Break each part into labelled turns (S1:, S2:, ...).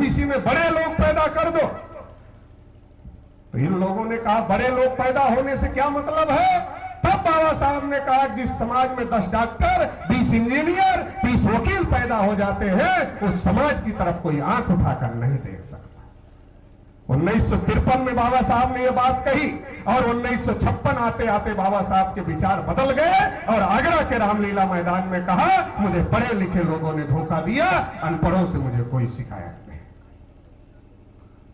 S1: OBC में बड़े लोग पैदा कर दो। तो इन लोगों ने कहा बड़े लोग पैदा होने से क्या मतलब है? तब बाबा साहब ने कहा जिस समाज में 10 डॉक्टर, 20 इंजीनियर, 30 वकील पैदा हो जाते हैं, उस समाज की तरफ कोई आंख उठाकर नहीं देख सकता। 1953 में बाबा साहब ने यह बात कही और 1956 आते आते बाबा साहब के विचार बदल गए और आगरा के रामलीला मैदान में कहा मुझे पढ़े लिखे लोगों ने धोखा दिया, अनपढ़ों से मुझे कोई शिकायत नहीं।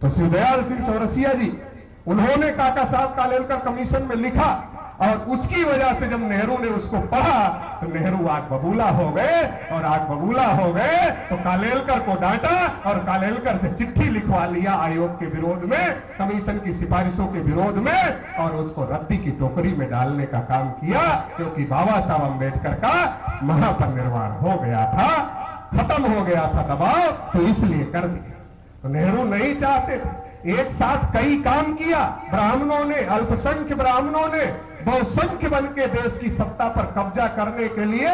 S1: तो शिवदयाल सिंह चौरसिया जी, उन्होंने काका साहब कालेलकर कमीशन में लिखा और उसकी वजह से जब नेहरू ने उसको पढ़ा तो नेहरू आग बबूला हो गए और आग बबूला हो गए तो कालेलकर को डांटा और कालेलकर से चिट्ठी लिखवा लिया आयोग के विरोध में, कमीशन की सिफारिशों के विरोध में, और उसको रद्दी की टोकरी में डालने का काम किया, क्योंकि बाबा साहब अम्बेडकर का महापरिनिर्वाण हो गया था, खत्म हो गया था दबाव, तो इसलिए कर दिया। तो नेहरू नहीं चाहते थे, एक साथ कई काम किया ब्राह्मणों ने, अल्पसंख्य ब्राह्मणों ने बहुसंख्य बन के देश की सत्ता पर कब्जा करने के लिए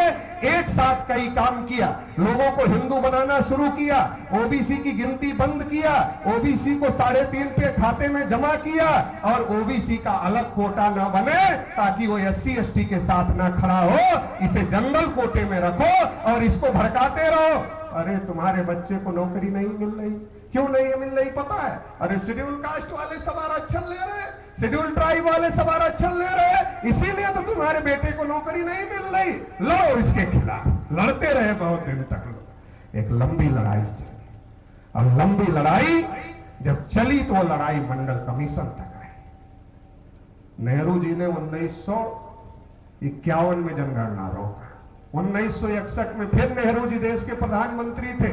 S1: एक साथ कई काम किया। लोगों को हिंदू बनाना शुरू किया, ओबीसी की गिनती बंद किया, ओबीसी को 3.5 पे खाते में जमा किया और ओबीसी का अलग कोटा न बने ताकि वो SC ST के साथ ना खड़ा हो, इसे जनरल कोटे में रखो और इसको भड़काते रहो। अरे तुम्हारे बच्चे को नौकरी नहीं मिल रही, क्यों नहीं मिल रही पता है? अरे शेड्यूल कास्ट वाले सब आरक्षण ले रहे, शेड्यूल ट्राइब वाले सब आरक्षण ले रहे, इसीलिए तो तुम्हारे बेटे को नौकरी नहीं मिल रही। लड़ो इसके खिलाफ। लड़ते रहे बहुत दिन तक लोग, एक लंबी लड़ाई चली और लंबी लड़ाई जब चली तो लड़ाई मंडल कमीशन तक आई। नेहरू जी ने 1951 में जनगणना रोका, 1961 में फिर नेहरू जी देश के प्रधानमंत्री थे,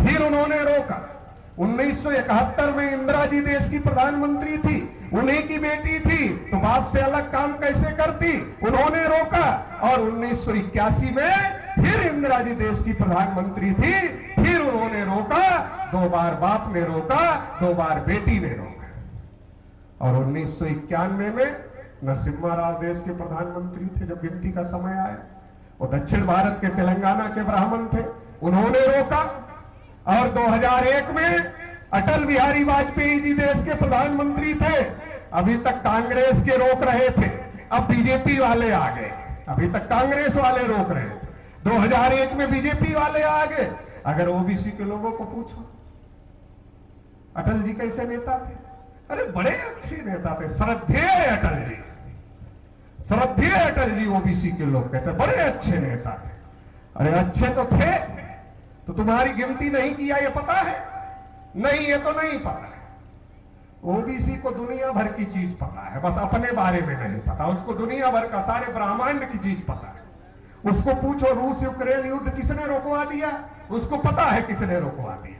S1: फिर उन्होंने रोका, 1971 में इंदिरा जी देश की प्रधानमंत्री थी, उन्हीं की बेटी थी, तो बाप से अलग काम कैसे करती, उन्होंने रोका, और 1981 में फिर इंदिरा जी देश की प्रधानमंत्री थी, फिर उन्होंने रोका, 2 बार बाप ने रोका, 2 बार बेटी ने रोका, और 1991 में नरसिम्हा राव देश के प्रधानमंत्री थे जब गिनती का समय आया, वो दक्षिण भारत के तेलंगाना के ब्राह्मण थे, उन्होंने रोका, और 2001 में अटल बिहारी वाजपेयी जी देश के प्रधानमंत्री थे, अभी तक कांग्रेस के रोक रहे थे, अब बीजेपी वाले आ गए, अभी तक कांग्रेस वाले रोक रहे थे, 2001 में बीजेपी वाले आ गए। अगर ओबीसी के लोगों को पूछो अटल जी कैसे नेता थे, अरे बड़े अच्छे नेता थे, श्रद्धेय अटल जी, श्रद्धेय अटल जी ओबीसी के लोग कहते बड़े अच्छे नेता थे। अरे अच्छे तो थे, तो तुम्हारी गिनती नहीं किया ये पता है? नहीं, ये तो नहीं पता है। ओबीसी को दुनिया भर की चीज पता है, बस अपने बारे में नहीं पता, उसको दुनिया भर का सारे ब्रह्मांड की चीज पता है। उसको पूछो रूस यूक्रेन युद्ध किसने रोकवा दिया, उसको पता है किसने रोकवा दिया,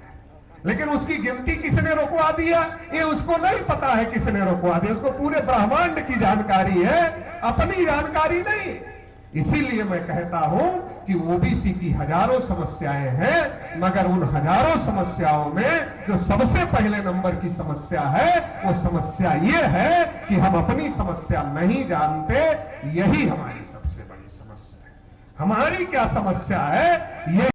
S1: लेकिन उसकी गिनती किसने रोकवा दिया ये उसको नहीं पता है किसने रोकवा दिया। उसको पूरे ब्रह्मांड की जानकारी है, अपनी जानकारी नहीं। इसीलिए मैं कहता हूं कि ओबीसी की हजारों समस्याएं हैं, मगर उन हजारों समस्याओं में जो सबसे पहले नंबर की समस्या है वो समस्या ये है कि हम अपनी समस्या नहीं जानते। यही हमारी सबसे बड़ी समस्या है। हमारी क्या समस्या है ये